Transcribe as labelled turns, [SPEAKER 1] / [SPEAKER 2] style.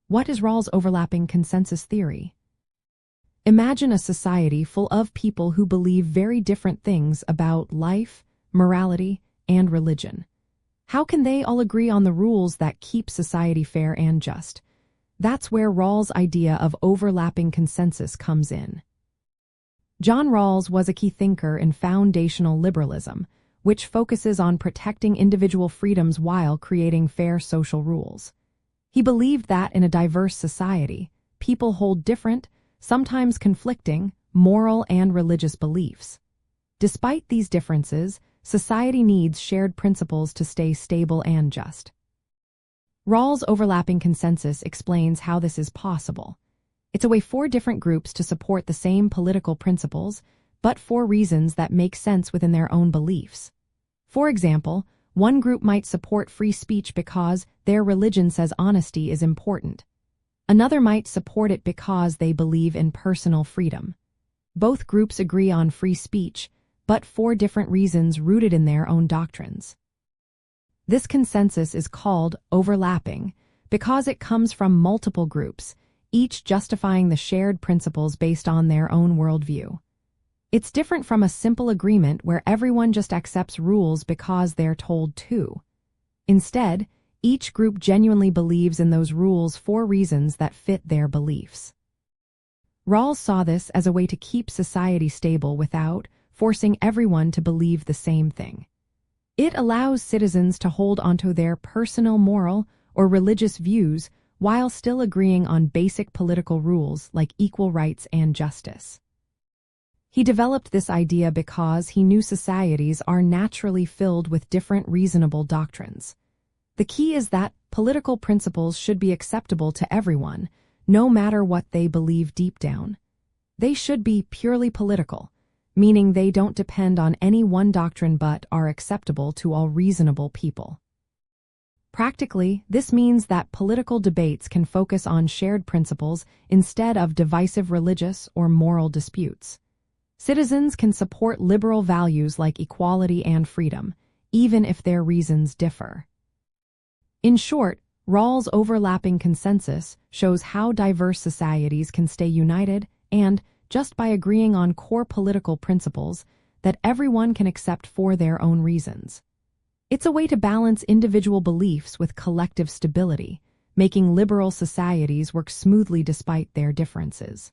[SPEAKER 1] What is Rawls' overlapping consensus theory? Imagine a society full of people who believe very different things about life, morality, and religion. How can they all agree on the rules that keep society fair and just? That's where Rawls' idea of overlapping consensus comes in. John Rawls was a key thinker in foundational liberalism, which focuses on protecting individual freedoms while creating fair social rules. He believed that in a diverse society, people hold different, sometimes conflicting, moral and religious beliefs. Despite these differences, society needs shared principles to stay stable and just. Rawls' overlapping consensus explains how this is possible. It's a way for different groups to support the same political principles, but for reasons that make sense within their own beliefs. For example, one group might support free speech because their religion says honesty is important. Another might support it because they believe in personal freedom. Both groups agree on free speech, but for different reasons rooted in their own doctrines. This consensus is called overlapping because it comes from multiple groups, each justifying the shared principles based on their own worldview. It's different from a simple agreement where everyone just accepts rules because they're told to. Instead, each group genuinely believes in those rules for reasons that fit their beliefs. Rawls saw this as a way to keep society stable without forcing everyone to believe the same thing. It allows citizens to hold onto their personal moral or religious views while still agreeing on basic political rules like equal rights and justice. He developed this idea because he knew societies are naturally filled with different reasonable doctrines. The key is that political principles should be acceptable to everyone, no matter what they believe deep down. They should be purely political, meaning they don't depend on any one doctrine but are acceptable to all reasonable people. Practically, this means that political debates can focus on shared principles instead of divisive religious or moral disputes. Citizens can support liberal values like equality and freedom, even if their reasons differ. In short, Rawls' overlapping consensus shows how diverse societies can stay united and, just by agreeing on core political principles, that everyone can accept for their own reasons. It's a way to balance individual beliefs with collective stability, making liberal societies work smoothly despite their differences.